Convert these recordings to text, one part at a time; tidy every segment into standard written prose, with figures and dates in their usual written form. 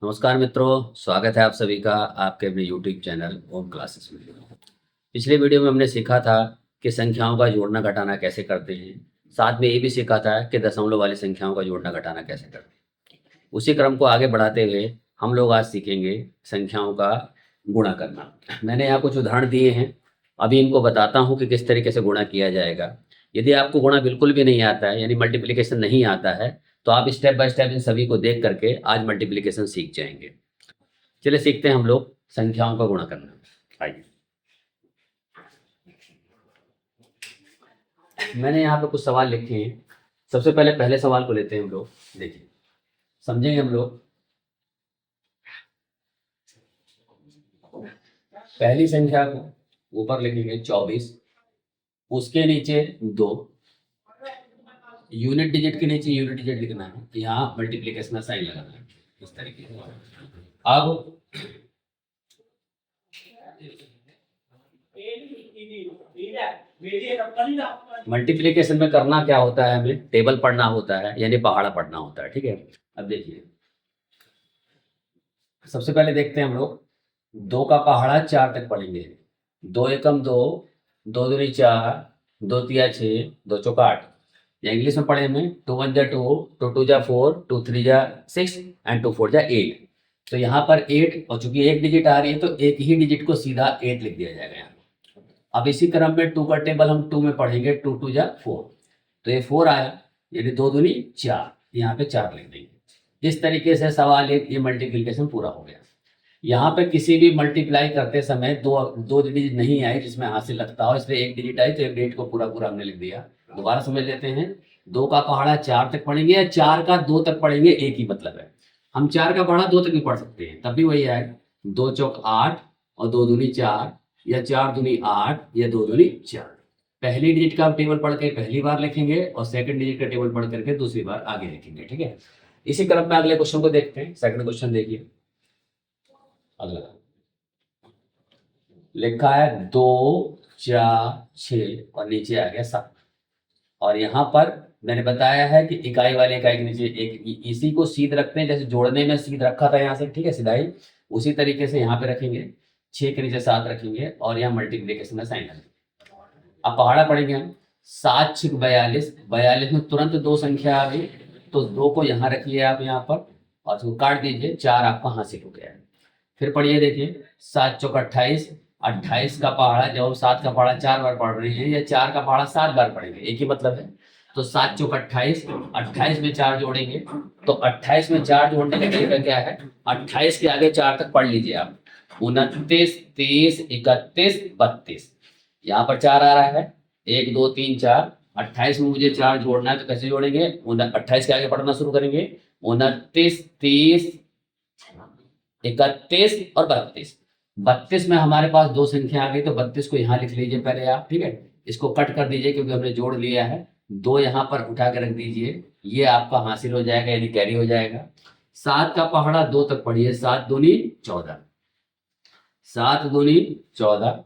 नमस्कार मित्रों, स्वागत है आप सभी का आपके अपने यूट्यूब चैनल होम क्लासेस में। पिछले वीडियो में हमने सीखा था कि संख्याओं का जोड़ना घटाना कैसे करते हैं। साथ में ये भी सीखा था कि दशमलव वाली संख्याओं का जोड़ना घटाना कैसे करते हैं। उसी क्रम को आगे बढ़ाते हुए हम लोग आज सीखेंगे संख्याओं का गुणा करना। मैंने यहाँ कुछ उदाहरण दिए हैं, अभी इनको बताता हूँ कि किस तरीके से गुणा किया जाएगा। यदि आपको गुणा बिल्कुल भी नहीं आता है, यानी मल्टीप्लिकेशन नहीं आता है, तो आप स्टेप बाय स्टेप इन सभी को देख करके आज मल्टीप्लिकेशन सीख जाएंगे। चलिए सीखते हैं हम लोग संख्याओं का गुणा करना। आइए, मैंने यहाँ पे कुछ सवाल लिखे हैं। सबसे पहले पहले सवाल को लेते हैं हम लोग। देखिए, समझेंगे हम लोग। पहली संख्या को ऊपर लिखेंगे 24, उसके नीचे 2, यूनिट डिजिट के नीचे यूनिट डिजिट लिखना है, यहाँ मल्टीप्लिकेशन का साइन लगाना है इस तरीके से। अब मल्टीप्लिकेशन में करना क्या होता है, हमें टेबल पढ़ना होता है, यानी पहाड़ा पढ़ना होता है। ठीक है, अब देखिए, सबसे पहले देखते हैं हम लोग 2 का पहाड़ा 4 तक पढ़ेंगे। 2 एकम 2, 2 दूनी 4, 2 तिया 6, 2 चौका 8। या इंग्लिश में पढ़े हमें 2 1 जा 2, 2 2 जा 4, 2 3 जा 6 एंड 2 4 जा 8। तो यहाँ पर 8, और चूंकि एक डिजिट आ रही है तो एक ही डिजिट को सीधा 8 लिख दिया जाएगा यहाँ। अब इसी क्रम में 2 का टेबल हम 2 में पढ़ेंगे। 2 2 जा 4, तो ये 4 आया, यानी 2 दूनी 4, यहाँ पे 4 लिख देंगे। इस तरीके से सवाल एक ये मल्टीप्लिकेशन पूरा हो गया। यहाँ पे किसी भी मल्टीप्लाई करते समय दो डिजिट नहीं आई जिसमें हाथ से लगता हो, इसलिए एक डिजिट आई तो एक डिजिट को पूरा पूरा हमने लिख दिया। दोबारा समझ लेते हैं, 2 का पहाड़ा 4 तक पढ़ेंगे या 4 का 2 तक पढ़ेंगे, एक ही मतलब है। हम 4 का पहाड़ा 2 तक भी पढ़ सकते हैं, तब भी वही आएगा। 2 चौक 8 और 2 दूनी 4, या 4 दूनी 8 या 2 दूनी 4। पहली डिजिट का टेबल पढ़ के पहली बार लिखेंगे और सेकंड डिजिट का टेबल पढ़ करके दूसरी बार आगे लिखेंगे। ठीक है, इसी क्रम में अगले क्वेश्चन को देखते हैं। सेकंड क्वेश्चन देखिए, अगला लिखा है 2 4 6 और नीचे आ गया 7। और यहाँ पर मैंने बताया है कि इकाई वाले इकाई के नीचे एक, इसी को सीध रखते हैं, जैसे जोड़ने में सीध रखा था यहाँ से। ठीक है, सिधाई उसी तरीके से यहाँ पे रखेंगे, 6 के नीचे 7 रखेंगे और यहाँ मल्टीप्लिकेशन का साइन रखेंगे। अब पहाड़ा पढ़ेंगे हम। 7 6 42, 42 में तुरंत 2 संख्या आ गई, तो 2 को यहाँ रखिए आप यहाँ पर और उसको काट दीजिए, 4 आपका हासिल हो गया है। फिर पढ़िए, देखिए 7 चौक 28, 28 का पहाड़ा जब 7 का पहाड़ा 4 बार पढ़ रहे हैं या 4 का पहाड़ा 7 बार पढ़ेंगे, एक ही मतलब है। तो 7 चौक 28, 28 में 4 जोड़ेंगे, तो 28 में 4 जोड़ने का तरीका क्या है, 28 के आगे 4 तक पढ़ लीजिए आप। 29 30 31 32, यहाँ पर 4 आ रहा है, 1 2 3 4। 28 में मुझे 4 जोड़ना है, तो कैसे जोड़ेंगे, 28 के आगे पढ़ना शुरू करेंगे। 29 30 31 और 32। 32 में हमारे पास 2 संख्या आ गई, तो 32 को यहाँ लिख लीजिए पहले आप। ठीक है, इसको कट कर दीजिए क्योंकि हमने जोड़ लिया है। 2 यहाँ पर उठा के रख दीजिए, ये आपका हासिल हो जाएगा, यानी कैरी हो जाएगा। 7 का पहाड़ा 2 तक पढ़िए, 7 दूनी 14, 7 दूनी 14,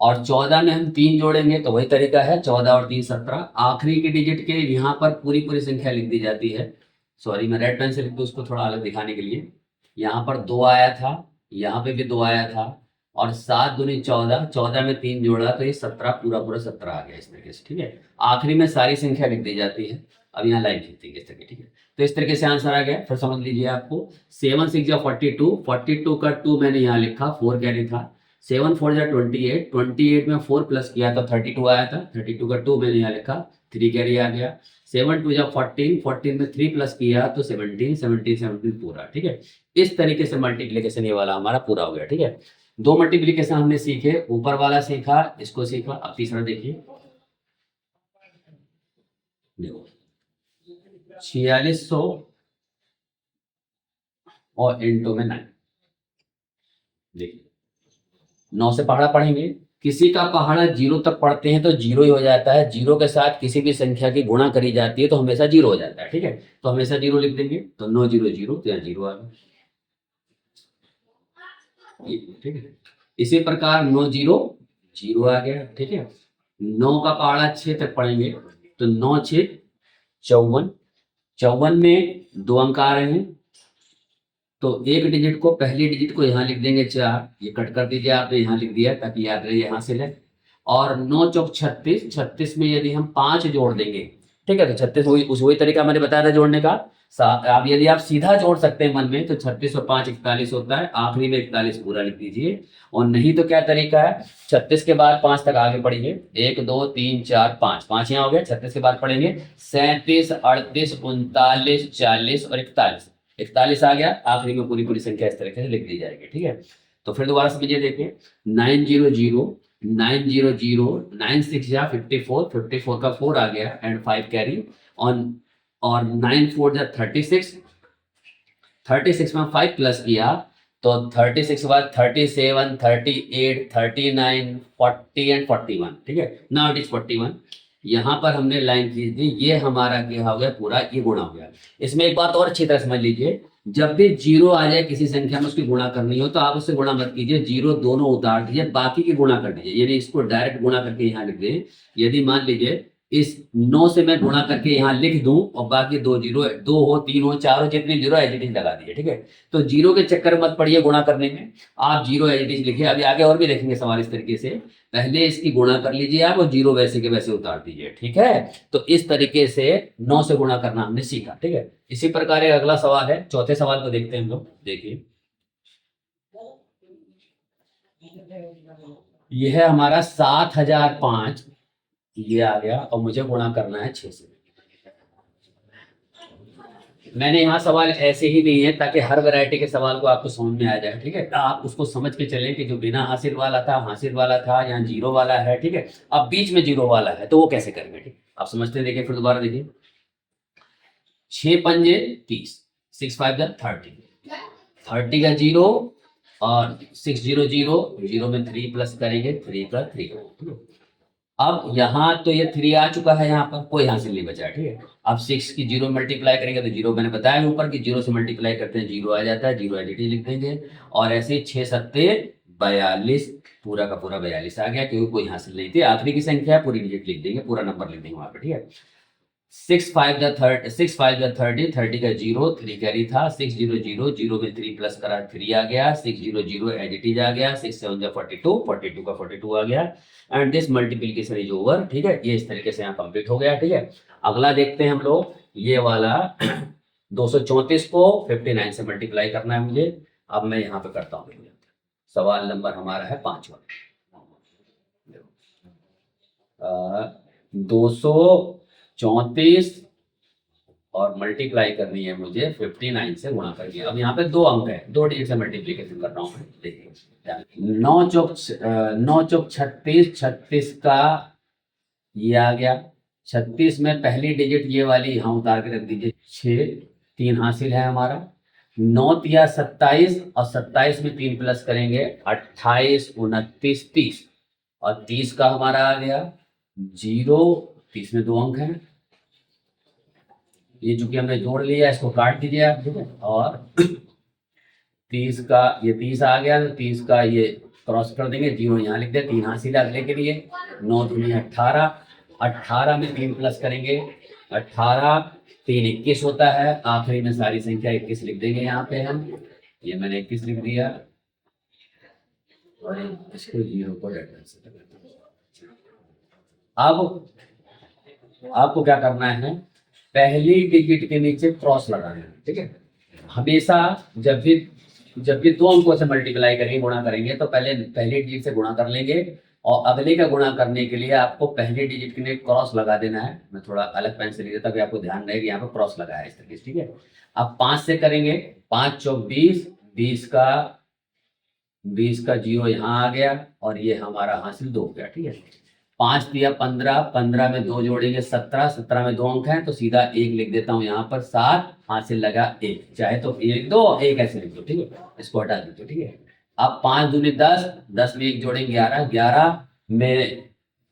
और 14 में हम 3 जोड़ेंगे, तो वही तरीका है, 14 और 3 17। आखिरी के डिजिट के यहाँ पर पूरी पूरी संख्या लिख दी जाती है। सॉरी, मैं रेड पेन से लिख दूँ उसको थोड़ा अलग दिखाने के लिए। यहाँ पर 2 आया था, यहाँ पे भी 2 आया था, और 7 दूनी 14, 14 में 3 जोड़ा तो ये 17, पूरा पूरा 17 आ गया इस तरीके से। ठीक है, आखिरी में सारी संख्या लिख दी जाती है। अब यहाँ लाइन खींचती है इस तरीके। ठीक है, तो इस तरीके से आंसर आ गया। फिर समझ लीजिए आपको, 7 6 जा 42, 42 का 2 मैंने यहाँ लिखा, 4 कैरी था। 7 4 जा 28, 28 में 4 प्लस किया तो 32 आया था, 32 का 2 मैंने यहाँ लिखा, 3 कैरी आ गया। 7 2 जा 14, 14 में 3 प्लस किया तो 17, 17 17 पूरा। ठीक है, इस तरीके से मल्टीप्लिकेशन ये वाला हमारा पूरा हो गया। ठीक है, 2 मल्टीप्लिकेशन हमने सीखे, ऊपर वाला सीखा, इसको सीखा। अब तीसरा देखिए, देखो 4600 और इंटू में 9। देखिए 9 से पहाड़ा पढ़ेंगे, किसी का पहाड़ा 0 तक पढ़ते हैं तो 0 ही हो जाता है। 0 के साथ किसी भी संख्या की गुणा करी जाती है तो हमेशा 0 हो जाता है। ठीक है, तो हमेशा 0 लिख देंगे, तो 9 0 0, तो यहाँ 0 आ गया। ठीक है, इसी प्रकार 9 0 0 आ गया। ठीक है, 9 का पहाड़ा 6 तक पढ़ेंगे, तो 9 6 54, 54 में 2 अंक आ रहे हैं, तो एक डिजिट को, पहली डिजिट को यहाँ लिख देंगे 4, ये कट कर दीजिए आपने, यहाँ लिख दिया ताकि याद रहे, यहाँ से ले। और 9 चौक 36, 36 में यदि हम 5 जोड़ देंगे, ठीक है, तो 36 वही तरीका मैंने बताया था जोड़ने का। अब यदि आप सीधा जोड़ सकते हैं मन में, तो 36 और 5 41 होता है, आखिरी में 41 पूरा लिख दीजिए। और नहीं तो क्या तरीका है, 36 के बाद 5 तक आगे पढ़िए, 1 2 3 4 5, 5 यहाँ हो गया। 36 के बाद पढ़ेंगे 37 38 39 40 और 41, 41 आ गया, आखिरी में पूरी पूरी संख्या इस तरीके से लिख दी जाएगी, ठीक है। तो फिर दोबारा समझिए, देखिए 900 900 96 या 54, 54 का 4 आ गया एंड 5 कैरी ऑन, और 9 4 जा 36, 36 में 5 प्लस किया तो 36 के बाद 37 38 39 40 एंड 41, ठीक है। नाउ इट इज 41, यहाँ पर हमने लाइन खींच दी, ये हमारा क्या हो गया, पूरा ये गुणा हो गया। इसमें एक बात और अच्छी तरह समझ लीजिए, जब भी जीरो आ जाए किसी संख्या में, उसकी गुणा करनी हो तो आप उससे गुणा मत कीजिए, जीरो दोनों उतार दीजिए, बाकी की गुणा कर दीजिए, यानी इसको डायरेक्ट गुणा करके यहाँ लिख दें। यदि मान लीजिए इस 9 से मैं गुणा करके यहाँ लिख दूं और बाकी 2 जीरो, 2 हो 3 हो 4 हो, जितने जीरो एजिटिज लगा दिए, ठीक है। तो जीरो के चक्कर में मत पड़िए गुणा करने में, आप जीरो एजिटिज लिखिए। अभी आगे और भी देखेंगे सवाल इस तरीके से, पहले इसकी गुणा कर लीजिए आप और जीरो वैसे के वैसे उतार दीजिए, ठीक है। तो इस तरीके से 9 से गुणा करना हमने सीखा, ठीक है। इसी प्रकार एक अगला सवाल है, चौथे सवाल को देखते हैं हम लोग। देखिए यह है हमारा 7005, ये आ गया और मुझे गुणा करना है 6 से। मैंने यहाँ सवाल ऐसे ही नहीं है ताकि हर वैरायटी के सवाल को आपको समझ में आ जाए, ठीक है। आप उसको समझ के चलें कि जो बिना हासिल वाला था, हासिल वाला था, यहाँ जीरो वाला है, ठीक है। अब बीच में जीरो वाला है तो वो कैसे करेंगे, ठीक, आप समझते हैं। देखिए फिर दोबारा देखिए, 6 पंजे 30, 6 5 30, 30 का जीरो और 6 0 0, जीरो में 3 प्लस करेंगे, 3 का 3। अब यहाँ तो ये 3 आ चुका है, यहाँ पर कोई हासिल नहीं बचा, ठीक है। अब 6 की जीरो मल्टीप्लाई करेंगे तो जीरो, मैंने बताया ऊपर कि जीरो से मल्टीप्लाई करते हैं जीरो आ जाता है, जीरो एडिटी लिख देंगे। और ऐसे 6 सत्ते 42, पूरा का पूरा 42 आ गया, क्योंकि कोई हासिल नहीं थी, आखिरी की संख्या पूरी डिजिट लिख देंगे, पूरा नंबर लिख देंगे वहां पर, ठीक है। 6 5 30, 30 का जीरो, 3 कैरी था, 6 0 0, जीरो में 3 प्लस करा 3 आ गया, 6 0 0 एडिटिज आ गया, 6 7 42, 42 का 42 आ गया and this multiplication is over, ठीक है। ये इस तरीके से यहाँ कंप्लीट हो गया, ठीक है। अगला देखते हैं हम लोग, ये वाला 234 को 59 से मल्टीप्लाई करना है मुझे। अब मैं यहाँ पे करता हूँ, सवाल नंबर हमारा है 5वां। 234 और मल्टीप्लाई करनी है मुझे 59 से गुणा करनी है। अब यहाँ पे 2 अंक है, 2 डिजिट से मल्टीप्लिकेशन कर रहा हूँ। देखिए 9 चौक 36, 36 का ये आ गया, 36 में पहली डिजिट ये वाली यहाँ उतार के रख दीजिए, 6 3 हासिल है हमारा। 9 तिया 27 और 27 में 3 प्लस करेंगे 28 29 30 और 30 का हमारा आ गया जीरो, 30 में 2 अंक हैं। ये चूंकि हमने जोड़ लिया, इसको काट दीजिए आप, ठीक है। और 30 का ये 30 आ गया, तो 30 का ये क्रॉस कर देंगे, जीरो यहाँ लिख दे, 3 हासिल अगले के लिए। 9 दूनी 18, 18 में 3 प्लस करेंगे 18, 3 21 होता है, आखिरी में सारी संख्या 21 लिख देंगे यहाँ पे हम। ये मैंने 21 लिख दिया और इसको जीरो को अब आपको क्या करना है, पहली डिजिट के नीचे क्रॉस लगाना है, ठीक है। हमेशा जब भी 2 अंकों से मल्टीप्लाई करेंगे, गुणा करेंगे, तो पहले पहली डिजिट से गुणा कर लेंगे और अगले का गुणा करने के लिए आपको पहली डिजिट के लिए क्रॉस लगा देना है। मैं थोड़ा अलग पेन से लिख देता हूँ, आपको ध्यान रहे कि यहाँ पे क्रॉस लगा है इस तरीके से, ठीक है। अब 5 से करेंगे, 5 चौक 20, 20 का जीरो यहाँ आ गया और ये हमारा हासिल 2 हो गया, ठीक है। 5 दिया 15, 15 में 2 जोड़ेंगे 17, 17 में 2 अंक हैं तो सीधा 1 लिख देता हूँ यहाँ पर, 7 हासिल लगा 1, चाहे तो 1 लिख दो, 1 ऐसे लिख दो, ठीक है। इसको हटा दो, ठीक है। अब 5 दूनी 10, 10 में 1 जोड़ेंगे 11, 11 में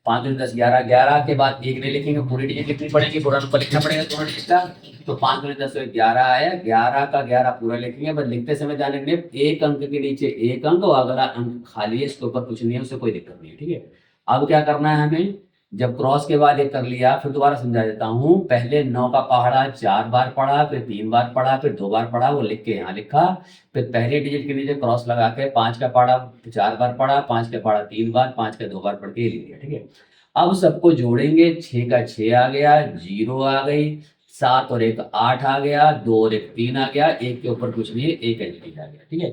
5 दूनी 10, 11, 11 के बाद 1 नहीं लिखेंगे, पूरी डिजिट लिखनी पड़ेगी, पूरा नंबर लिखना पड़ेगा दोनों डिजिट का। तो 5 दूनी 10 में 11 आया, 11 का 11 पूरा लिखेंगे, बस लिखते समय ध्यान रखिए एक अंक के नीचे एक अंक और अगला अंक खाली है, इसके ऊपर कुछ नहीं है, उससे कोई दिक्कत नहीं है, ठीक है। अब क्या करना है हमें, जब क्रॉस के बाद ये कर लिया, फिर दोबारा समझा देता हूँ। पहले 9 का पहाड़ा 4 बार पढ़ा, फिर 3 बार पढ़ा, फिर 2 बार पढ़ा, वो लिख के यहाँ लिखा। फिर पहले डिजिट के नीचे क्रॉस लगा के 5 का पहाड़ा 4 बार पढ़ा, 5 का पहाड़ा 3 बार, 5 का 2 बार पढ़ के लिख दिया। ठीक है, अब सबको जोड़ेंगे। 6 का 6 आ गया, 0 आ गई, 7 और 1 8 आ गया, 2 और 1 3 आ गया, 1 के ऊपर कुछ नहीं है, 1 एंट्री आ गया। ठीक है,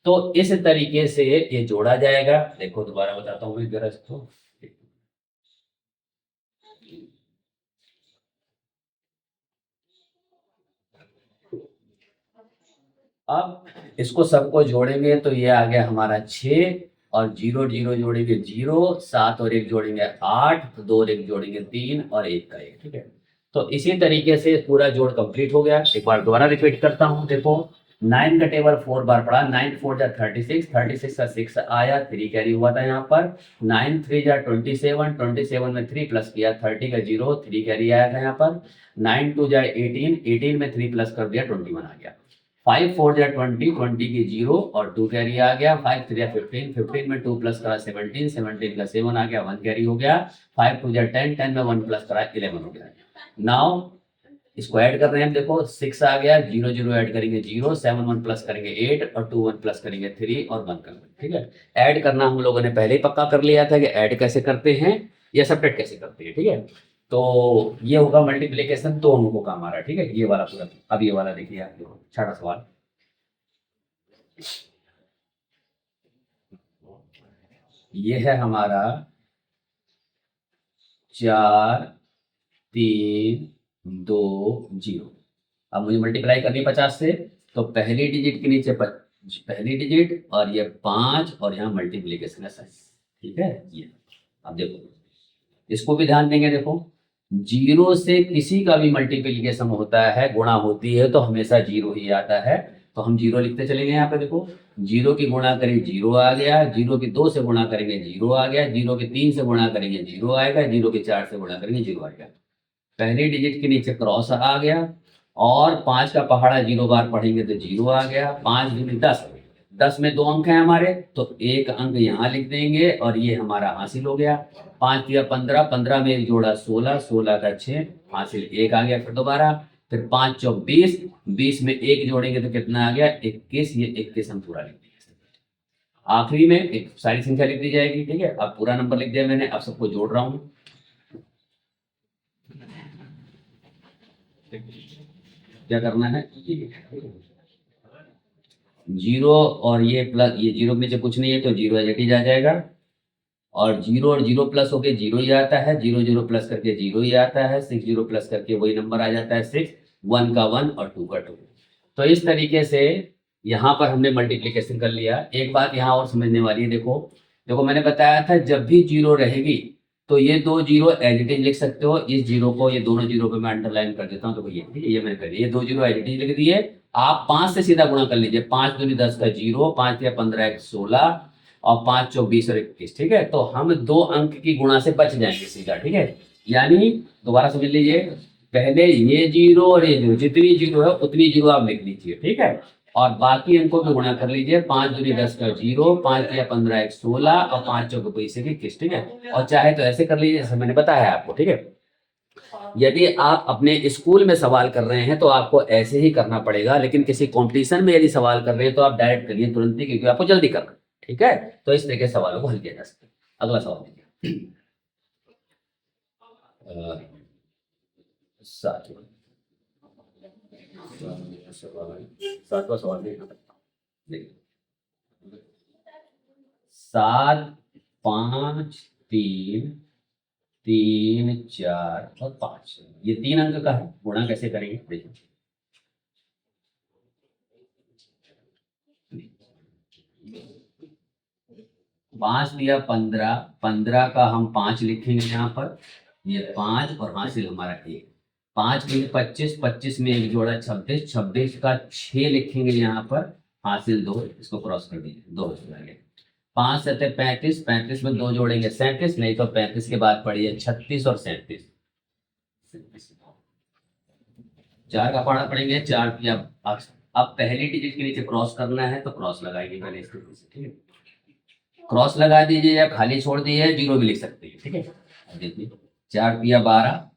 तो इस तरीके से ये जोड़ा जाएगा। देखो दोबारा बताता हूँ मैं जरा इसको। अब इसको सबको जोड़ेंगे तो ये आ गया हमारा 6, और 0 0 जोड़ेंगे 0, 7 और 1 जोड़ेंगे 8, 2 और 1 जोड़ेंगे 3 और 1 का 1। ठीक है, तो इसी तरीके से पूरा जोड़ कंप्लीट हो गया। एक बार दोबारा रिपीट करता हूँ। देखो 9 का टेबल 4 बार पढ़ा, 9 4 जा 36, 36 का 6 आया, 3 कैरी हुआ था यहाँ पर। 9 3 जा 27, 27 में 3 प्लस किया, 30 का 0, 3 कैरी आया था यहाँ पर। 9 2 जा 18, 18 में 3 प्लस कर दिया, 21 आ गया। 5 4 जा 20, 20 की 0 और 2 कैरी आ गया। 5 3 जा 15, 15 में 2 प्लस करा 17, 17 का 7 आ गया, 1 कैरी हो गया। 5 2 जा 10, 10 में 1 प्लस करा 11 हो गया। नाउ इसको ऐड कर रहे हैं हम। देखो 6 आ गया, 0 0 ऐड करेंगे 0, 7 1 प्लस करेंगे 8 और 2 1 प्लस करेंगे 3 और 1 करेंगे। ठीक है, ऐड करना हम लोगों ने पहले ही पक्का कर लिया था कि ऐड कैसे करते हैं या सब्ट्रैक्ट कैसे करते हैं। ठीक है, तो ये होगा मल्टीप्लिकेशन, तो अंकों का हमारा। ठीक है, ये वाला पूरा। अब ये वाला देखिए आप, छठा सवाल। ये है हमारा 4 3 2 0। अब मुझे मल्टीप्लाई करनी है 50 से, तो पहली डिजिट के नीचे पहली डिजिट और ये 5 और यहाँ मल्टीप्लीकेशन का साइन। ठीक है, ये अब देखो इसको भी ध्यान देंगे। देखो 0 से किसी का भी मल्टीप्लीकेशन होता है, गुणा होती है, तो हमेशा 0 ही आता है। तो हम 0 लिखते चलेंगे यहाँ पे। देखो 0 की गुणा करें 0 आ गया, 0 की 2 से गुणा करेंगे 0 आ गया, 0 की 3 से गुणा करेंगे 0 आएगा, 0 की 4 से गुणा करेंगे 0 आएगा। पहली डिजिट के नीचे क्रॉस आ गया, और 5 का पहाड़ा 0 बार पढ़ेंगे तो 0 आ गया। 5 दूनी 10, 10 में 2 अंक हैं हमारे, तो एक अंक यहाँ लिख देंगे और ये हमारा हासिल हो गया। 5 दिया 15, 15 में एक जोड़ा 16, 16 का 6 हासिल, 1 आ गया। फिर दोबारा, फिर 5 चौक 20, 20 में 1 जोड़ेंगे तो कितना आ गया 21, ये 21 हम पूरा लिख देंगे। आखिरी में एक सारी संख्या लिख दी जाएगी। ठीक है, अब पूरा नंबर लिख दिया मैंने, अब सबको जोड़ रहा हूँ। क्या करना है, 0 और ये प्लस, ये 0 के नीचे कुछ नहीं है तो 0 एज इट इज आ जाएगा, और 0 और 0 प्लस होके 0 ही आता है, 0 0 प्लस करके 0 ही आता है, 6 0 प्लस करके वही नंबर आ जाता है 6, 1 का 1 और 2 का 2। तो इस तरीके से यहाँ पर हमने मल्टीप्लिकेशन कर लिया। एक बात यहाँ और समझने वाली है। देखो देखो मैंने बताया था जब भी 0 रहेगी तो ये 2 0 एज इट इज लिख सकते हो। इस 0 को, ये दोनों 0 पे मैं अंडरलाइन कर देता हूँ। तो ये मैंने कर दिया, ये 2 0 एज इट इज लिख दिए। आप 5 से सीधा गुणा कर लीजिए, 5 दूनी 10 का 0, 5 या 15 1 16 और 5 चौक 20 और 21। ठीक है, तो हम 2 अंक की गुणा से बच जाएंगे सीधा। ठीक है, यानी दोबारा समझ लीजिए, पहले ये 0 और ये 0, जितनी 0 है उतनी 0 आप लिख लीजिए। ठीक है, और बाकी अंकों को गुणा कर लीजिए। 5 दूनी 10 का 0, 5 या 15 1 16 और 5 चौक 20 21। ठीक है, और चाहे तो ऐसे कर लीजिए जैसे मैंने बताया आपको। ठीक है, यदि आप अपने स्कूल में सवाल कर रहे हैं तो आपको ऐसे ही करना पड़ेगा, लेकिन किसी कंपटीशन में यदि सवाल कर रहे हैं तो आप डायरेक्ट करिए तुरंत ही, क्योंकि आपको जल्दी करना है। ठीक है, तो इस तरीके से सवालों को हल किया जा सकता है। अगला सवाल देखिए, सातवां सवाल देखिए, 7 5 3 3 4 और 5, ये 3 अंक का है। गुणा कैसे करेंगे देखिए, 5 दिया 15, 15 का हम 5 लिखेंगे यहाँ पर, ये 5 और हासिल हमारा 1। 5 में 25, 25 में एक जोड़ा 26, 26 का 6 लिखेंगे यहाँ पर, हासिल 2, इसको क्रॉस कर दीजिए, 2 हो जाएंगे। 5 7 35, 35 में 2 जोड़ेंगे 37, नहीं तो 35 के बाद पढ़िए 36 और 37। 4 का पढ़ा पड़ेंगे, 4 की अब पहली डिजिट के नीचे क्रॉस करना है तो क्रॉस लगाएंगे पहले इस तरीके से। ठीक है, क्रॉस लगा दीजिए या खाली छोड़ दीजिए, 0 भी लिख सकते हैं। ठीक है, देखिए 4 तिया 12,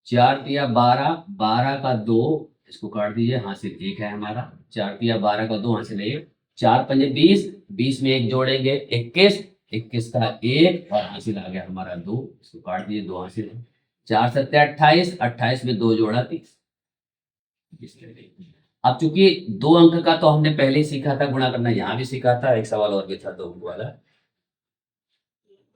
4 तिया 12, 12 का 2, इसको काट दीजिए, हासिल 1 है हमारा। 4 तिया 12 का 2 हासिल 1, 4 पंजे 20, 20 में 1 जोड़ेंगे 21, 21 का 1 और हासिल आ गया हमारा 2, इसको काट दीजिए, 2 हासिल है। 4 सत्ते 28, 28 में 2 जोड़ा 30। अब चूंकि 2 अंक का तो हमने पहले ही सीखा था गुणा करना, यहाँ भी सीखा था, एक सवाल और भी था 2 अंक वाला।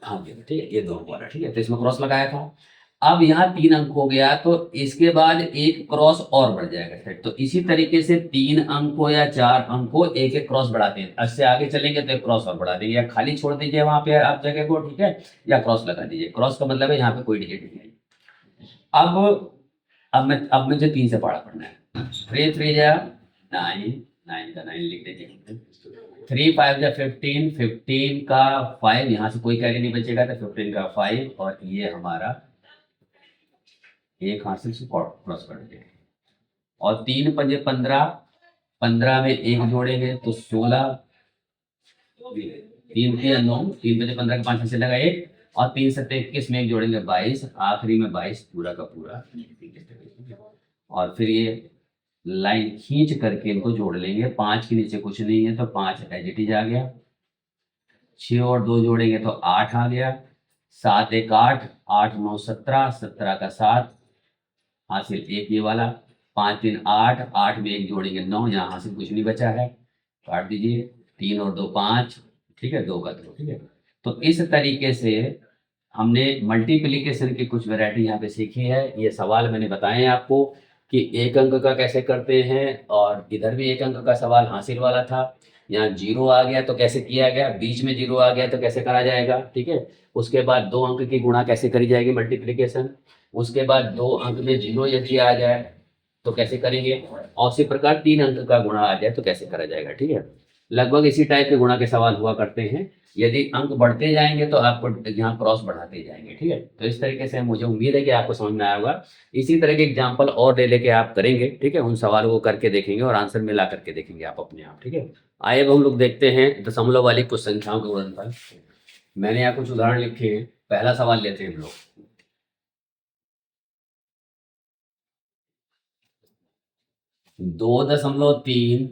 हाँ ठीक है, ये 2 अंक वाला, ठीक है, तो इसमें क्रॉस लगाया था। अब यहाँ 3 अंक हो गया तो इसके बाद एक क्रॉस और बढ़ जाएगा फिर। तो इसी तरीके से 3 अंक हो या 4 अंक हो, एक एक क्रॉस बढ़ाते हैं। इससे आगे चलेंगे तो एक क्रॉस और बढ़ा देंगे, या खाली छोड़ दीजिए वहां पे आप जगह को, ठीक है, या क्रॉस लगा दीजिए। क्रॉस का मतलब है यहाँ पे कोई डिजिट नहीं है। अब मुझे 3 से पढ़ा पड़ना है। 3 3 जा 9, 9 का 9 लिख दीजिए। 3 5 जा 15, 15 का 5, यहाँ से कोई कैरी नहीं बचेगा तो 15 का 5, और ये हमारा एक हासिल से क्रॉस कर देंगे। और 3 पंजे 15, 15 में 1 जोड़ेंगे तो 16, 3 के 9, 3 पंजे 15 का 5 हासिल लगा 1, और 3 सत्ते 21 में 1 जोड़ेंगे 22, आखिरी में 22 पूरा का पूरा। और फिर ये लाइन खींच करके इनको जोड़ लेंगे। 5 के नीचे कुछ नहीं है तो 5 एज इट इज आ गया। 6 और 2 जोड़ेंगे तो 8 आ गया। 7 1 8, 8 9 17, 17 का 7 हासिल 1 ये वाला। 5 3 8, 8 में 1 जोड़ेंगे 9, यहाँ हासिल कुछ नहीं बचा है, काट दीजिए। 3 और 2 5, ठीक है, 2 का 2, ठीक है। तो इस तरीके से हमने मल्टीप्लिकेशन की कुछ वैरायटी यहाँ पे सीखी है। ये सवाल मैंने बताए हैं आपको कि 1 अंक का कैसे करते हैं, और इधर भी 1 अंक का सवाल हासिल वाला था। यहाँ 0 आ गया तो कैसे किया गया, बीच में 0 आ गया तो कैसे करा जाएगा, ठीक है। उसके बाद 2 अंक की गुणा कैसे करी जाएगी मल्टीप्लिकेशन। उसके बाद 2 अंक में 0 यदि आ जाए तो कैसे करेंगे, और उसी प्रकार 3 अंक का गुणा आ जाए तो कैसे करा जाएगा, ठीक है। लगभग इसी टाइप के गुणा के सवाल हुआ करते हैं। यदि अंक बढ़ते जाएंगे तो आपको यहाँ क्रॉस बढ़ाते जाएंगे, ठीक है। तो इस तरीके से मुझे उम्मीद है कि आपको समझ में आया होगा। इसी तरह के एग्जाम्पल और ले लेके आप करेंगे, ठीक है, उन सवालों को करके देखेंगे और आंसर मिला करके देखेंगे आप अपने आप, ठीक है। आइए अब हम लोग देखते हैं दशमलव वाली कुछ संख्याओं के गुणनफल। मैंने यहाँ कुछ उदाहरण लिखे हैं। पहला सवाल लेते हैं हम लोग। 2.3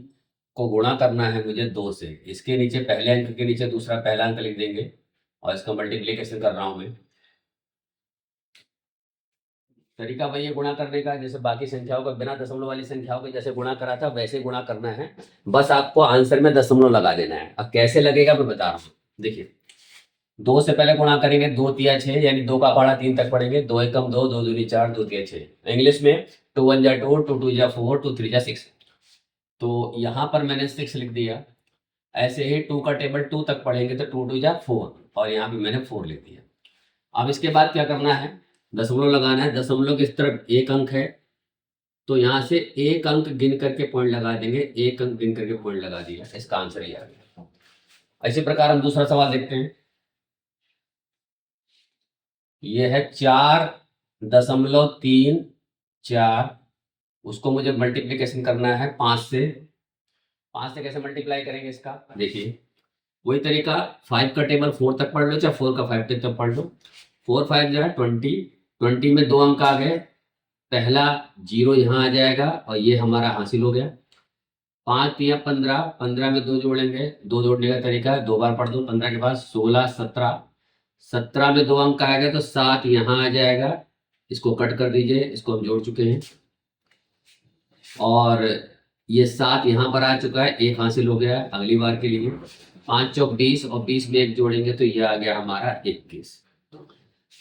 को गुणा करना है मुझे 2 से। इसके नीचे पहले अंक के नीचे दूसरा पहला अंक लिख देंगे और इसका मल्टीप्लिकेशन कर रहा हूं मैं। तरीका वही है गुणा करने का, जैसे बाकी संख्याओं का बिना दशमलव वाली संख्याओं के जैसे गुणा करा था वैसे गुणा करना है। बस आपको आंसर में दशमलव लगा देना है। अब कैसे लगेगा मैं बता रहा हूँ, देखिए। 2 से पहले गुणा करेंगे, 2 तिया 6, यानी 2 का पहाड़ा 3 तक पढ़ेंगे। 2 एकम 2, 2 दूनी 4, 2 तिया 6। इंग्लिश में 2 1 जा 2, 2 2 जा 4, 2 3 जा 6। तो यहाँ पर मैंने 6 लिख दिया। ऐसे ही 2 का टेबल 2 तक पढ़ेंगे तो 2 2 जा 4, और यहाँ पे मैंने 4 लिख दिया। अब इसके बाद क्या करना है, दशमलव लगाना है। दशमलव की तरफ 1 अंक है तो यहाँ से 1 अंक गिन करके पॉइंट लगा देंगे। 1 अंक गिन करके पॉइंट लगा दिया, इसका आंसर ये आ गया। इसी प्रकार हम दूसरा सवाल देखते हैं। ये है 4.34, उसको मुझे मल्टीप्लिकेशन करना है 5 से। 5 से कैसे मल्टीप्लाई करेंगे इसका, देखिए वही तरीका। 5 का टेबल 4 तक पढ़ लो, चाहे 4 का 5 तक पढ़ लो। 4 5 जो है 20, 20 में 2 अंक आ गए। पहला 0 यहाँ आ जाएगा और ये हमारा हासिल हो गया। 5 या 15, 15 में 2 जोड़ेंगे। 2 जोड़ने का तरीका है 2 बार पढ़ दो। 15 के बाद 16 17, 17 में 2 अंक आएगा तो 7 यहाँ आ जाएगा। इसको कट कर दीजिए, इसको हम जोड़ चुके हैं। और ये 7 यहाँ पर आ चुका है, 1 हासिल हो गया है अगली बार के लिए। 5 चौक 20 और 20 में 1 जोड़ेंगे तो ये आ गया हमारा 21।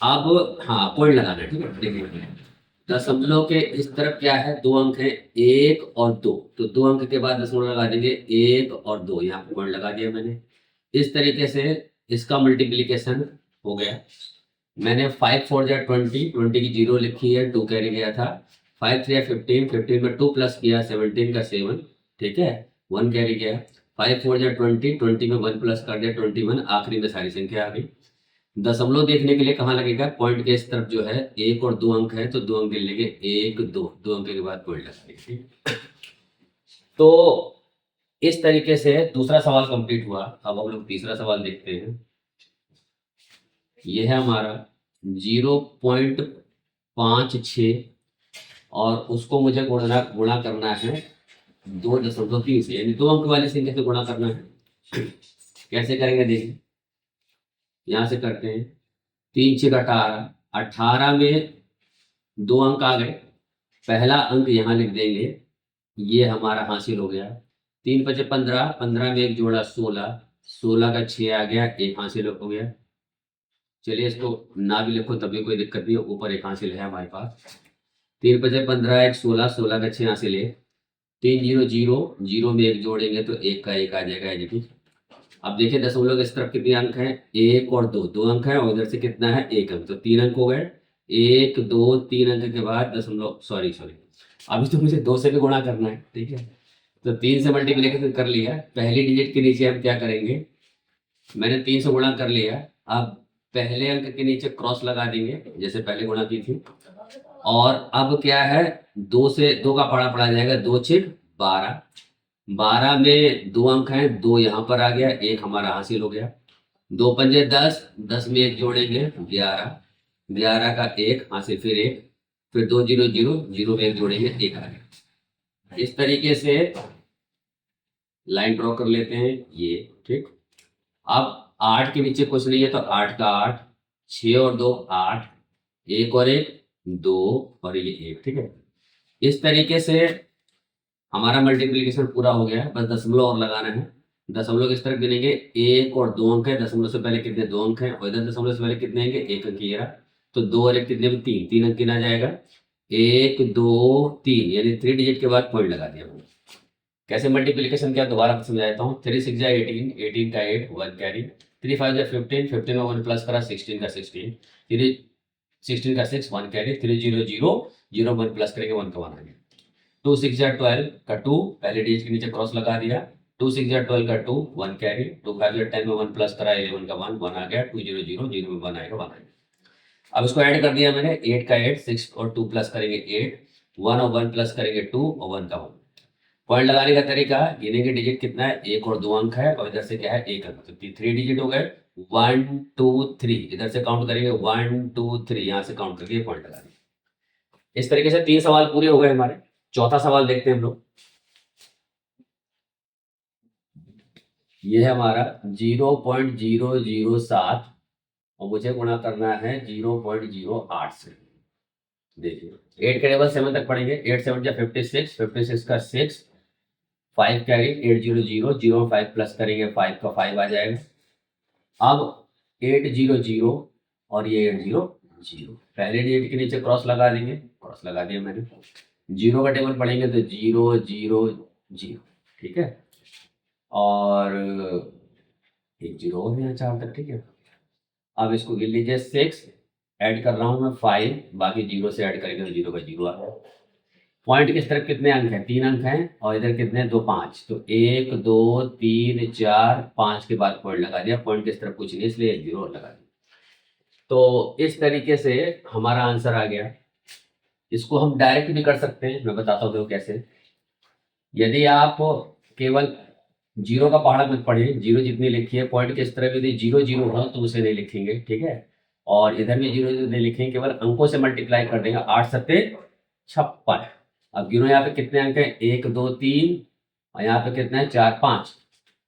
अब हाँ पॉइंट लगाना है, ठीक है। देखिए दशमलव के इस तरफ क्या है, 2 अंक है 1 और 2, तो 2 अंक के बाद दशमलव लगा देंगे 1 और 2, यहाँ पे पॉइंट लगा दिया मैंने। इस तरीके से इसका मल्टीप्लिकेशन हो गया। मैंने 5 4 जा 20, 20 की 0 लिखी है, 2 कैरी गया था। 5 3 15, 15 में 2 प्लस किया 17 का 7, ठीक है, 1 कैरी गया। 5 4 जा 20, 20 में 1 प्लस कर दिया 21, आखिरी में सारी संख्या आ गई। दशमलव देखने के लिए कहाँ लगेगा, पॉइंट के इस तरफ जो है 1 और 2 अंक है तो 2 अंक गिन लेंगे, 1 2, 2 अंक के बाद पॉइंट लगाएंगे। तो इस तरीके से दूसरा सवाल कंप्लीट हुआ। अब हम लोग तीसरा सवाल देखते हैं। यह है हमारा 0.56 और उसको मुझे गुणा करना है 2.3 से, यानी 2 अंक वाली संख्या से गुणा करना है। कैसे करेंगे देखिए, यहाँ से करते हैं। 3 6 18, 18 में 2 अंक आ गए, पहला अंक यहाँ लिख देंगे, ये हमारा हासिल हो गया। 3 5 15, 15 में एक जोड़ा 16, 16 का 6 आ गया, एक हासिल हो गया। चलिए इसको ना भी लिखो तभी कोई दिक्कत नहीं, ऊपर एक हासिल है हमारे पास। 3 5 15, एक 16, 16 का 6 हासिल है। 3 0 0, 0 में एक जोड़ेंगे तो एक का एक आ जाएगा। ठीक, अब देखिए दशमलव के इस तरफ कितने अंक हैं, 1 और 2, 2 अंक हैं, और इधर से कितना है, 1 अंक, तो 3 अंक हो गए। 1 2 3 अंक के बाद दशमलव, सॉरी अभी तो मुझे 2 से भी गुणा करना है। ठीक है, तो 3 से मल्टीप्लिकेशन कर लिया, पहली डिजिट के नीचे हम क्या करेंगे, मैंने 3 से गुणा कर लिया, अब पहले अंक के नीचे क्रॉस लगा देंगे जैसे पहले गुणा की थी। और अब क्या है, 2 से 2 का पढ़ा पढ़ा जाएगा, 2 6 12, 12 में 2 अंक हैं, 2 यहाँ पर आ गया, एक हमारा हासिल हो गया। 2 पंजे 10, 10 में एक जोड़ेंगे 11, 11 का एक हासिल, फिर एक, फिर 2 0 0, 0 में एक जोड़ेंगे, एक आ गया। इस तरीके से लाइन ड्रॉ कर लेते हैं ये। ठीक, अब 8 के नीचे कुछ नहीं है तो 8 का 8, 6 और 2 8, 1 और 1 2, और ये 1। ठीक है, इस तरीके से हमारा मल्टीप्लिकेशन पूरा हो गया है, बस दशमलव और लगाना है। दशमलव किस तरह गिनेंगे, 1 और 2 अंक है, दशमलव से पहले कितने, 2 अंक हैं, और इधर दशमलव से पहले कितने आएंगे, 1 अंक ये रहा, तो 2 और 1 कितने में, 3, 3 अंक गिना जाएगा। 1 2 3, यानी 3 डिजिट के बाद पॉइंट लगा दिया। कैसे मल्टीप्लिकेशन किया दोबारा समझा देता हूँ। 3 6 18, 18 का 8 1 कैरी, 3 5 15, 15 में 1 प्लस करा, 16 का 16, 3 16 का 6 1 कैरी, 3 0 0, 0 1 प्लस करेंगे 1 का 1 आ गया। 2 6 12 का 2, पहले डिजिट के नीचे क्रॉस लगा दिया। 2 6 12 का 2 1 कैरी, 2 5 10 में 1 प्लस करा, 11 का 1 1 आ गया। 2 0 0, 0 में 1 आएगा, 1 आएगा। अब इसको ऐड कर दिया मैंने, 8 का 8, 6 और 2 प्लस करेंगे 8, 1 और 1 प्लस करेंगे 2, और 1 का 1। पॉइंट लगाने का तरीका, गिनेंगे डिजिट कितना है, 1 और 2 अंक है, और इधर से क्या है, 1 अंक, तो 3 डिजिट हो गए। 1 2 3, इधर से काउंट करेंगे 1 2 3, यहाँ से काउंट करके पॉइंट लगा देंगे। इस तरीके से 3 सवाल पूरे हो गए हमारे। चौथा सवाल देखते हैं हम लोग। ये है हमारा 0.007 और मुझे गुणा करना है 0.08 से। देखिए 8 के टेबल 7 तक पढ़ेंगे। 8 7 जा 56, 56 का 6, 5 कैरी, 8 0 0, 0 में 5 प्लस करेंगे, 5 का 5 आ जाएगा। अब 8 0 0 और ये 8 0 0, पहले डिजिट के नीचे क्रॉस लगा देंगे, क्रॉस लगा दिया मैंने। 0 का टेबल पढ़ेंगे तो 0 0 0, ठीक है, और एक 0 और यहाँ 4 तक। ठीक है, अब इसको गिन लीजिए, 6 ऐड कर रहा हूँ मैं 5, बाकी 0 से ऐड करेंगे तो 0 का 0 आ गया। पॉइंट किस तरफ कितने अंक हैं, 3 अंक हैं, और इधर कितने हैं, 2 5, तो 1 2 3 4 5 के बाद पॉइंट लगा दिया। पॉइंट किस तरफ कुछ नहीं, इसलिए 1 0 और लगा दिया। तो इस तरीके से हमारा आंसर आ गया। इसको हम डायरेक्ट भी कर सकते हैं, मैं बताता हूँ कैसे। यदि आप केवल 0 का पहाड़ा मत पढ़े, 0 जितनी लिखी है, पॉइंट किस तरह यदि 0 0 हो तो उसे नहीं लिखेंगे, ठीक है, और इधर भी 0 0 नहीं लिखेंगे, केवल अंकों से मल्टीप्लाई कर देंगे। 8 7 56। अब गिनो यहाँ पे कितने अंक हैं, 1 2 3, और यहाँ पे कितने हैं, 4 5,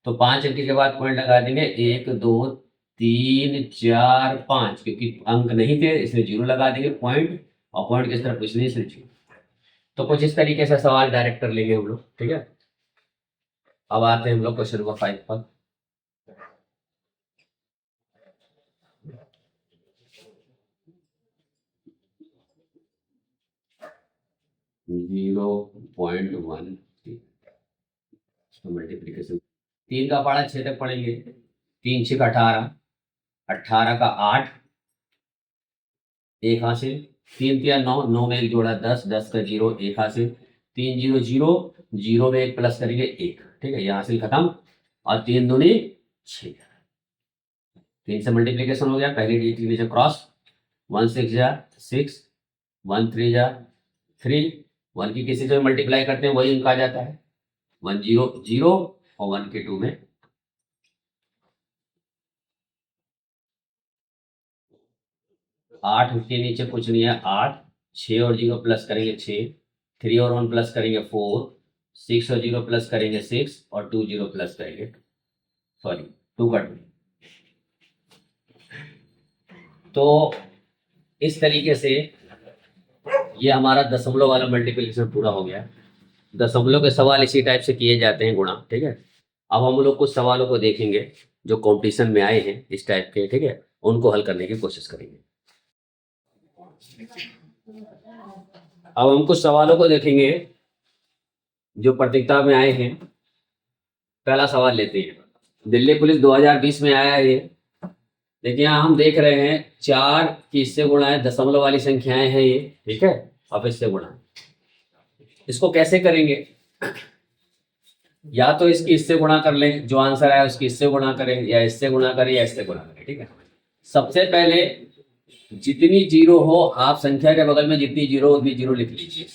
तो 5 अंक के बाद पॉइंट लगा देंगे, 1 2 3 4 5, क्योंकि अंक नहीं थे इसलिए 0 लगा देंगे पॉइंट, और पॉइंट किस तरह कुछ नहीं, इसलिए 0। तो कुछ इस तरीके से सवाल डायरेक्ट कर लेंगे हम लोग, ठीक है। अब आते हैं हम लोग क्वेश्चन नंबर 5 पर। मल्टीप्लीकेशन 3 का पढ़ा 6 तक पढ़ेंगे। 3 6 18, 18 का 8, एक हासिल। 3 3 9, 9 में एक जोड़ा 10, 10 का 0, एक हासिल। 3 0 0, 0 में एक प्लस करेंगे 1, ठीक है, ये हासिल खत्म। और 3 दूनी 6, 3 से मल्टीप्लीकेशन हो गया, पहली डिजिट के नीचे क्रॉस, 1 6 जा 6, 1 3 जा 3, 1 की किसी से मल्टीप्लाई करते हैं वही अंक आ जाता है। 1 0 0 और 1 के 2 में 8 के नीचे कुछ नहीं है, 8, 6 और 0 प्लस करेंगे 6, 3 और 1 प्लस करेंगे 4, 6 और 0 प्लस करेंगे 6 और 2 0 प्लस करेंगे, सॉरी 2 का 2। तो इस तरीके से ये हमारा दशमलव वाला मल्टीप्लिकेशन पूरा हो गया। दशमलव के सवाल इसी टाइप से किए जाते हैं, गुणा, ठीक है। अब हम लोग कुछ सवालों को देखेंगे जो कंपटीशन में आए हैं इस टाइप के, ठीक है, उनको हल करने की कोशिश करेंगे। अब हम कुछ सवालों को देखेंगे जो प्रतियोगिता में आए हैं। पहला सवाल लेते हैं, दिल्ली पुलिस 2020 में आया है ये। देखिए यहाँ हम देख रहे हैं 4 की इससे गुणा है, दशमलव वाली संख्याएं हैं ये, ठीक है। अब इससे गुणा, इसको कैसे करेंगे? या तो इसकी इससे गुणा कर लें, जो आंसर आया उसकी इससे गुणा करें, या इससे गुणा करें या इससे गुणा करें, ठीक है। सबसे पहले जितनी जीरो हो, आप संख्या के बगल में जितनी जीरो हो उतनी जीरो लिख लीजिए।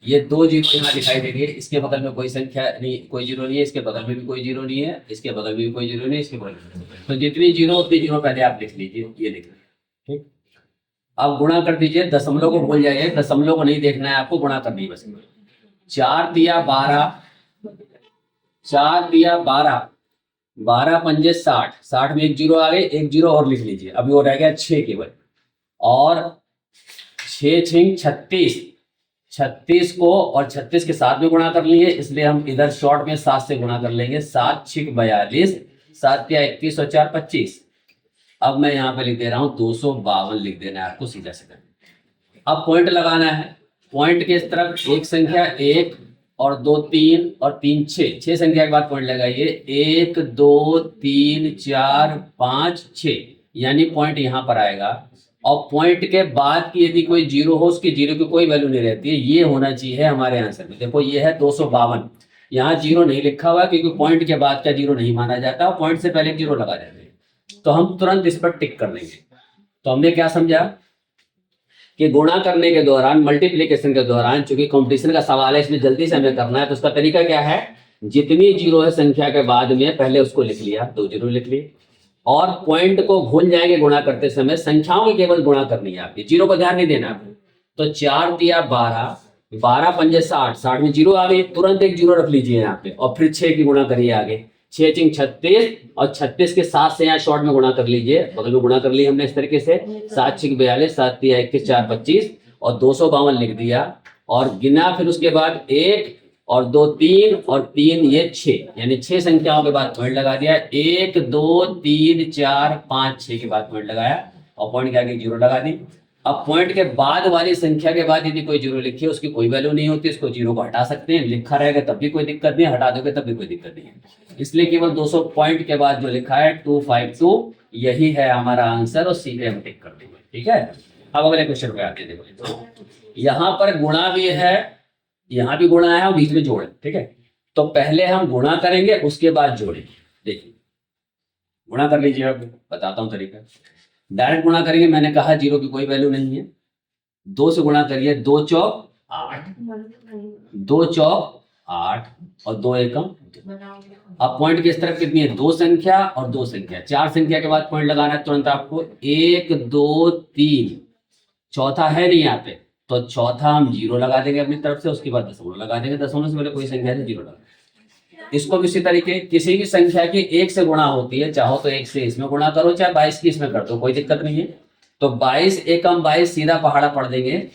ये 2 जीरो यहाँ दिखाई देंगे, इसके बगल में कोई संख्या नहीं, कोई जीरो नहीं है, इसके बगल में भी कोई जीरो नहीं है, इसके बगल में भी कोई जीरो नहीं है, इसके बगल में, तो जितनी जीरो उतनी जीरो पहले आप लिख लीजिए, ये लिख लीजिए, ठीक। अब गुणा कर दीजिए, दशमलव को भूल जाइए, दशमलव को नहीं देखना है आपको, गुणा करनी है बस। 4 दिया 12, 4 दिया 12, 12 पंजे 60, 60 में एक जीरो आ गई, एक जीरो और लिख लीजिए, अभी वो रह गया 6 केवल, और 6 छिंग 36, 36 को और 36 के साथ में गुणा कर लिए, इसलिए हम इधर शॉर्ट में 7 से गुणा कर लेंगे। 7 छिक 42, 7 या 31 और 4 25। अब मैं यहाँ पे लिख दे रहा हूँ 252 लिख देना है आपको सीधा सीधा। अब पॉइंट लगाना है, पॉइंट के इस तरफ एक संख्या 1 और 2 3 और 3 6 संख्या के बाद पॉइंट लगाइए, 1 2 3 4 5 6, यानी पॉइंट यहाँ पर आएगा। और पॉइंट के बाद की यदि कोई जीरो हो, उसकी जीरो की कोई वैल्यू नहीं रहती है, ये होना चाहिए हमारे आंसर में। देखो ये है 252, यहाँ जीरो नहीं लिखा हुआ क्योंकि पॉइंट के बाद का जीरो नहीं माना जाता, और पॉइंट से पहले जीरो लगा देते हैं, तो हम तुरंत इस पर टिक कर देंगे। तो हमने क्या समझा कि गुणा करने के दौरान, मल्टीप्लीकेशन के दौरान, चूंकि कंपटीशन का सवाल है इसमें जल्दी से हमें करना है, तो उसका तरीका क्या है, जितनी जीरो है संख्या के बाद में पहले उसको लिख लिया, 2 जीरो लिख लिए, और पॉइंट को भूल जाएंगे गुणा करते समय, संख्याओं की केवल गुणा करनी है आपकी, जीरो पर ध्यान नहीं देना आपको। तो 4 दिया 12, 12 पंजे 60, 60 में जीरो आ गई, तुरंत एक जीरो रख लीजिए यहाँ पे, और फिर 6 की गुणा करिए आगे, 6 छिंग 36, और 36 के 7 से यहाँ शॉर्ट में गुणा कर लीजिए, बगल में गुणा कर ली हमने इस तरीके से, 7 छिंग 42, 7 दिया 21, 4 25, और 252 लिख दिया, और गिना फिर उसके बाद 1 और 2 3 और 3 ये 6, यानी 6 संख्याओं के बाद पॉइंट लगा दिया, 1 2 3 4 5 6 के बाद पॉइंट लगाया, और पॉइंट के आगे जीरो लगा दी। अब पॉइंट के बाद वाली संख्या के बाद यदि कोई जीरो लिखी है, उसकी कोई वैल्यू नहीं होती, उसको जीरो को हटा सकते हैं, लिखा रहेगा तब भी कोई दिक्कत नहीं, हटा दोगे तब भी कोई दिक्कत नहीं है, इसलिए केवल 200 पॉइंट के बाद जो लिखा है 252 यही है हमारा आंसर, और सीधे हम टिक कर देंगे, ठीक है। अब अगले क्वेश्चन पे आते हैं। देखो यहाँ पर गुणा भी है, यहाँ भी गुणा है और बीच में जोड़ है, ठीक है। तो पहले हम गुणा करेंगे, उसके बाद जोड़ेंगे। देखिए गुणा कर लीजिए, अब बताता हूँ तरीका। डायरेक्ट गुणा करेंगे, मैंने कहा जीरो की कोई वैल्यू नहीं है, 2 से गुणा करिए, 2 चौक 8, 2 चौक 8 और 2 एकम। अब पॉइंट की इस तरफ कितनी है, 2 संख्या और 2 संख्या, 4 संख्या के बाद पॉइंट लगाना है तुरंत आपको, 1 2 3, चौथा है नहीं यहाँ पे, तो चौथा हम जीरो लगा देंगे अपनी तरफ से, उसके बाद दशमलव लगा देंगे, दशमलव से पहले कोई संख्या से जीरो लगा। इसको भी इसी तरीके, किसी भी संख्या की 1 से गुणा होती है, चाहो तो 1 से इसमें गुणा करो, चाहे 22 की इसमें कर दो, कोई दिक्कत नहीं है। तो 22 एकम 22 सीधा पहाड़ा पढ़ देंगे,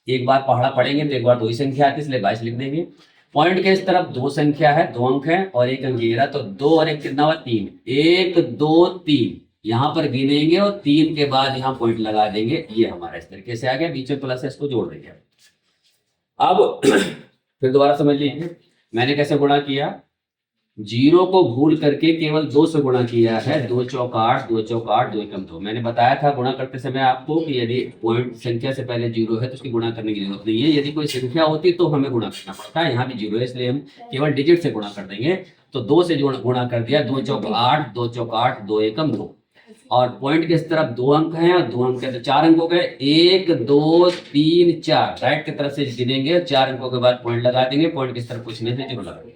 एक बार पहाड़ा पढ़ेंगे तो एक बार 2 ही संख्या आती है, इसलिए 22 लिख देंगे। पॉइंट के इस तरफ 2 संख्या है, 2 अंक है और 1 अंक गिरा, तो 2 और 1 कितना हुआ, 3, 1 2 3, यहाँ पर गिनेंगे और 3 के बाद यहाँ पॉइंट लगा देंगे, ये हमारा इस तरीके से आ गया, बीच में प्लस है, इसको जोड़ देंगे। अब फिर दोबारा समझ लीजिए मैंने कैसे गुणा किया, जीरो को भूल करके केवल 2 से गुणा किया है, 2 चौक 8, 2 चौक 8, 2 एकम 2। मैंने बताया था गुणा करते समय आपको कि यदि पॉइंट संख्या से पहले जीरो है तो उसकी गुणा करने की जरूरत नहीं है, यदि कोई संख्या होती तो हमें गुणा करना पड़ता है, यहाँ भी जीरो है इसलिए हम केवल डिजिट से गुणा कर देंगे। तो 2 से गुणा कर दिया, 2 चौक 8, 2 चौक 8, 2 एकम 2, और पॉइंट के इस तरफ 2 अंक हैं और 2 अंक है, तो 4 अंक हो गए, 1 2 3 4, राइट की तरफ से गिनेंगे, 4 अंकों के बाद पॉइंट लगा देंगे, पॉइंट की तरफ कुछ नहीं है, जीरो लगा देंगे।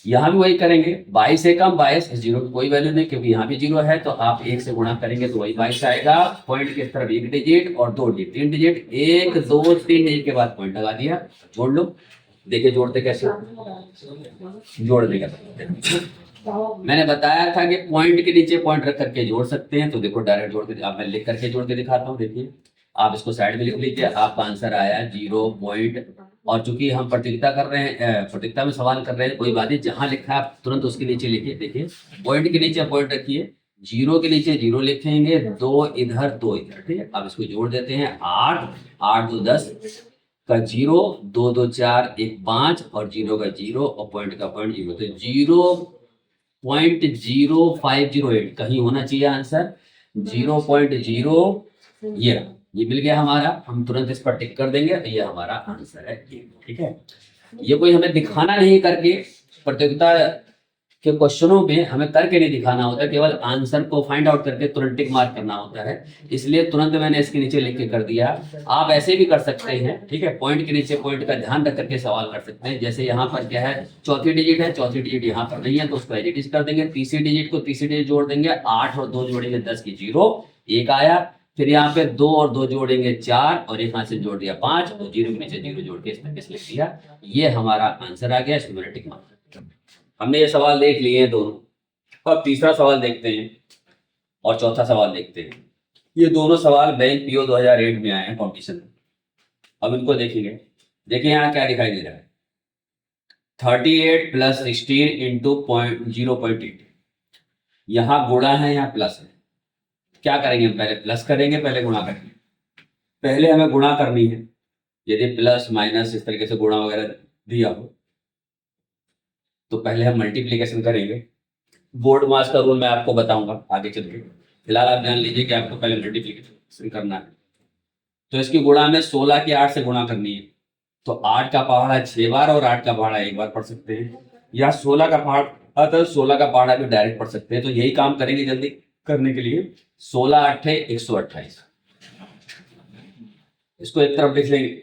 यहाँ भी वही करेंगे, 22 से कम 22, जीरो की कोई वैल्यू नहीं क्योंकि यहाँ भी जीरो है, तो आप 1 से गुणा करेंगे तो वही 22 आएगा। पॉइंट की तरफ एक डिजिट और 2 डिजिट, 3 डिजिट, 1 2 3 डिजिट के बाद पॉइंट लगा दिया, जोड़ लो। देखिए जोड़ते कैसे, जोड़ने का मैंने बताया था कि पॉइंट के नीचे पॉइंट रख करके जोड़ सकते हैं, तो देखो डायरेक्ट जोड़ के, अब मैं लिख करके जोड़ के दिखाता हूँ। देखिए आप इसको साइड में लिख लीजिए, आपका आंसर आया 0 पॉइंट। और चूंकि हम प्रतियोगिता कर रहे हैं, प्रतियोगिता में सवाल कर रहे हैं, कोई बात नहीं, जहां लिखा है आप तुरंत उसके नीचे लिखिए। देखिए पॉइंट के नीचे पॉइंट रखिए, 0 के नीचे 0 लिखेंगे, 2 इधर 2 इधर, ठीक है। अब इसको जोड़ देते हैं, 8 8 2 10 का 0, 2 2 4 1 5 और 0 का 0 और पॉइंट का पॉइंट 0, तो 0.0508 कहीं होना चाहिए आंसर 0.0। ये मिल गया हमारा, हम तुरंत इस पर टिक कर देंगे, ये हमारा आंसर है, ठीक है। ये कोई हमें दिखाना नहीं करके, प्रतियोगिता के क्वेश्चनों में हमें करके नहीं दिखाना होता, केवल आंसर को फाइंड आउट करके तुरंत टिक मार्क करना होता है, इसलिए तुरंत मैंने इसके नीचे लिख के कर दिया। आप ऐसे भी कर सकते हैं, ठीक है, पॉइंट के नीचे पॉइंट का ध्यान रख करके सवाल कर सकते हैं। जैसे यहाँ पर क्या है, चौथी डिजिट है, चौथी डिजिट यहाँ पर नहीं है तो उसको एडिट कर देंगे, तीसरी डिजिट को तीसरी डिजिट जोड़ देंगे, 8 और 2 जोड़ेंगे 10 की 0, 1 आया। फिर यहाँ पे 2 और 2 जोड़ेंगे 4 और एक हाथ से जोड़ दिया 5 और 0 के नीचे 0 जोड़ के इस तरीके से लिख दिया। ये हमारा आंसर आ गया, इसको मैंने टिक मार्क। हमने ये सवाल देख लिए हैं दोनों, अब तीसरा सवाल देखते हैं और चौथा सवाल देखते हैं। ये दोनों सवाल बैंक पीओ 2008 में आए हैं कॉम्पिटिशन में। अब इनको देखेंगे, देखिए यहाँ क्या दिखाई दे रहा है, 38 + 16 इंटू 0.8। यहाँ गुणा है, यहाँ प्लस है। क्या करेंगे, पहले प्लस करेंगे, पहले गुणा करेंगे। पहले हमें गुणा करनी है, यदि प्लस माइनस इस तरीके से गुणा वगैरह दिया हो तो पहले हम मल्टीप्लीकेशन करेंगे। बोर्ड मास का रूल मैं आपको बताऊंगा आगे चल के, फिलहाल आप ध्यान लीजिए कि आपको पहले मल्टीप्लीकेशन करना है। तो इसकी गुणा में 16 की 8 से गुणा करनी है, तो 8 का पहाड़ा 6 बार और 8 का पहाड़ा 1 बार पढ़ सकते हैं, या 16 का पहाड़ा तो 16 का पहाड़ा भी डायरेक्ट पढ़ सकते हैं। तो यही काम करेंगे जल्दी करने के लिए, 16 8 128, इसको एक तरफ लिख लेंगे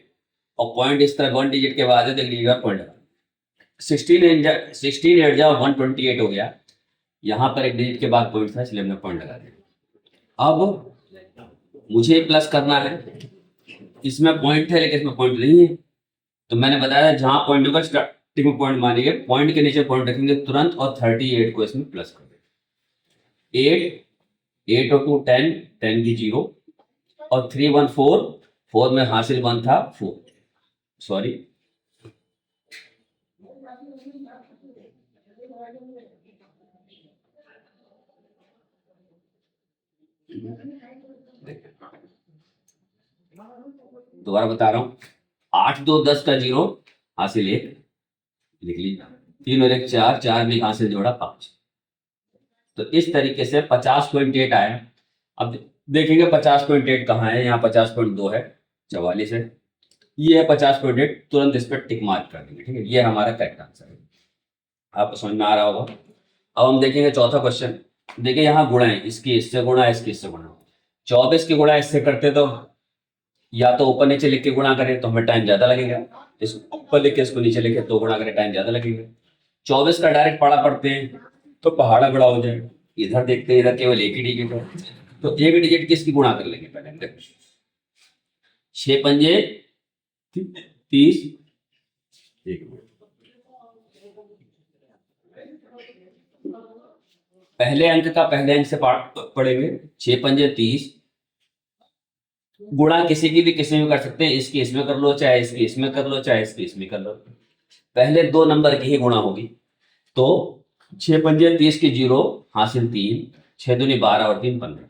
और पॉइंट इस तरह 1 डिजिट के बाद है, देख लीजिएगा पॉइंट 16 8 जा 128 हो गया। यहाँ पर एक डिजिट के बाद पॉइंट था इसलिए हमने पॉइंट लगा दिया। अब मुझे प्लस करना है, इसमें पॉइंट है लेकिन इसमें पॉइंट नहीं है, तो मैंने बताया जहां पॉइंट होगा स्टार्टिंग में पॉइंट मानेंगे, पॉइंट के नीचे पॉइंट रखेंगे तुरंत और 38 को इसमें प्लस कर देंगे। 8 और 2 10, 10 की 0 और 3 1 4, 4 में हासिल 1 था 4, सॉरी दोबारा बता रहा हूँ, 8 2 10 का 0 हासिल 1 लिख लीजिए, 3 और 1 4, 4 में हासिल जोड़ा 5, तो इस तरीके से 50.8 आया। अब देखेंगे 50.8 कहाँ है, यहाँ 50.2 है, 44 है, ये है 50.8, तुरंत इस पर टिक मार्क कर देंगे, ठीक है। ये हमारा करेक्ट आंसर है, आपको समझ में आ रहा होगा। अब हम देखेंगे चौथा क्वेश्चन। देखिए यहाँ गुणा है, इसकी इससे गुणा, इसकी इससे गुणा, 24 की गुणा इससे करते तो या तो ऊपर नीचे लिख के गुणा करें तो हमें टाइम ज्यादा लगेगा, इसको ऊपर लिख के इसको नीचे लिखे तो गुणा करें टाइम ज्यादा लगेगा। 24 का डायरेक्ट पहाड़ा पढ़ते हैं तो पहाड़ा बड़ा हो जाएगा। इधर देखते हैं, इधर केवल एक ही डिजिट है, तो एक डिजिट किसकी गुणा कर लेंगे पहले, देखो 6 पंजे 30, पहले अंक का पहले अंक से पढ़ेंगे, 6 पंजे 30, गुणा किसी की भी किसी में कर सकते हैं, इसकी इसमें कर लो, चाहे इसकी इसमें कर लो, चाहे इसकी इसमें कर लो, पहले 2 नंबर की ही गुणा होगी। तो 6 पंजे 30 की 0 हासिल 3, 6 दूनी 12 और 3 15,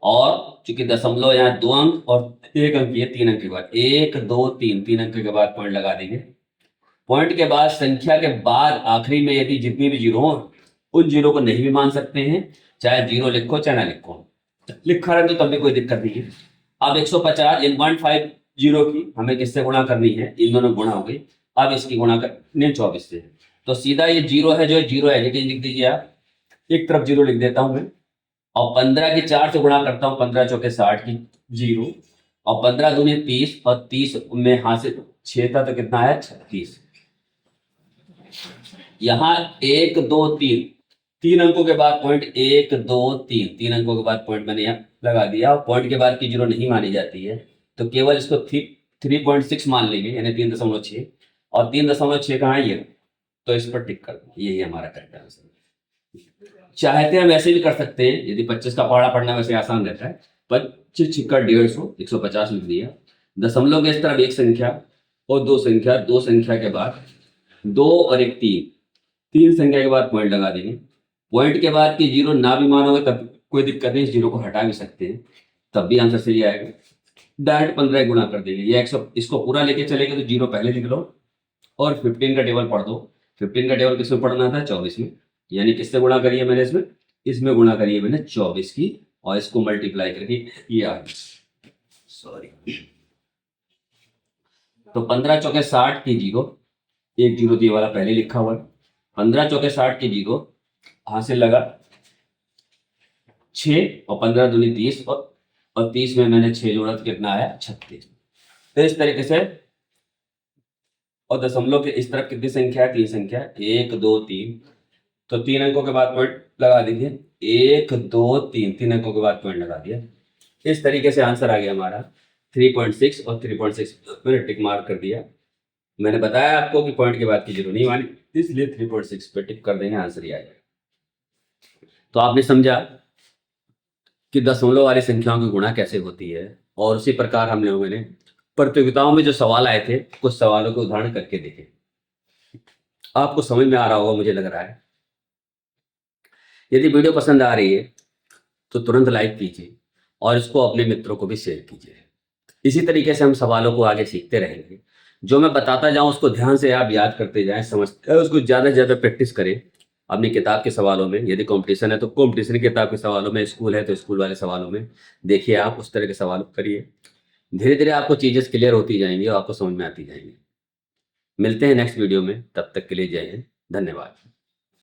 और चूंकि दशमलव यहाँ 2 अंक और 1 अंक है, 3 अंक के बाद 1 2 3, 3 अंक के बाद पॉइंट लगा देंगे। पॉइंट के बाद संख्या के बाद आखिरी में यदि जितनी भी 0 हो उन 0 को नहीं भी मान सकते हैं, चाहे 0 लिखो चाहे ना लिखो, लिखा रहे तो तब भी कोई दिक्कत नहीं है। अब 150 इन 150 की हमें किससे गुणा करनी है, इन दोनों गुणा हो गई। अब इसकी गुणा करनी है 24 से, तो सीधा ये 0 है, जो 0 है लेकिन लिख दीजिए आप, एक तरफ 0 लिख देता हूं मैं, और 15 की 4 से गुणा करता हूँ, 15 चौके 60 की 0, और 15 दूनी 30 और 30 में हासिल 6 था तो कितना है 36, यहाँ 1 2 3 तीन अंकों के बाद पॉइंट 1 2 3 तीन अंकों के बाद पॉइंट मैंने यहाँ लगा दिया और पॉइंट के बाद की जीरो नहीं मानी जाती है तो केवल इसको 3.6 मान लेंगे यानी 3.6 और 3.6 कहाँ है ये तो इस पर टिक कर दो यही हमारा करेक्ट आंसर। चाहते हम ऐसे भी कर सकते हैं यदि 25 का पहाड़ा पढ़ना वैसे आसान रहता है 25 छिक्का 150 150 लिख दिया दशमलव के इस तरफ एक संख्या और दो संख्या के बाद 2 और एक 3 संख्या के बाद पॉइंट लगा देंगे पॉइंट के बाद की जीरो ना भी मानोगे तब कोई दिक्कत नहीं जीरो को हटा भी सकते हैं तब भी आंसर सही आएगा। डायरेक्ट 15 गुना कर देंगे ये 100 इसको पूरा लेके चलेंगे तो जीरो पहले लिख लो और 15 का टेबल पढ़ दो 15 का टेबल किसमें पढ़ना था 24 में यानी किससे गुणा करिए मैंने इसमें गुणा करिए मैंने 24 की और इसको मल्टीप्लाई करके ये आ गया सॉरी तो 15 चौके 60 की जीरो एक जीरो दिए वाला पहले लिखा हुआ है 15 चौके 60 की जीरो हासिल लगा 6 और 15 दूनी 30 और 30 में मैंने 6 जोड़ा तो कितना आया 36 तो इस तरीके से और दशमलव के इस तरफ कितनी संख्या है 3 संख्या 1 2 3 तो 3 अंकों के बाद पॉइंट लगा दीजिए 1 2 3 3 अंकों के बाद पॉइंट लगा दिया इस तरीके से आंसर आ गया हमारा 3.6 और 3.6 मैंने टिक मार्क कर दिया मैंने बताया आपको कि पॉइंट के बाद की जीरो नहीं मानी इसलिए 3.6 पे टिक कर देंगे आंसर ही आ जाएगा। तो आपने समझा कि दशमलव वाली संख्याओं की गुणा कैसे होती है और उसी प्रकार हम लोगों ने प्रतियोगिताओं में जो सवाल आए थे कुछ सवालों के उदाहरण करके देखे आपको समझ में आ रहा होगा मुझे लग रहा है। यदि वीडियो पसंद आ रही है तो तुरंत लाइक कीजिए और इसको अपने मित्रों को भी शेयर कीजिए। इसी तरीके से हम सवालों को आगे सीखते रहेंगे जो मैं बताता जाऊं उसको ध्यान से आप याद करते जाएं समझते उसको ज़्यादा से ज़्यादा प्रैक्टिस करें अपनी किताब के सवालों में यदि कंपटीशन है तो कंपटीशन किताब के सवालों में स्कूल है तो स्कूल वाले सवालों में देखिए आप उस तरह के सवाल करिए धीरे धीरे आपको चीज़ें क्लियर होती जाएंगी और आपको समझ में आती जाएंगी। मिलते हैं नेक्स्ट वीडियो में तब तक के लिए जय हिंद धन्यवाद।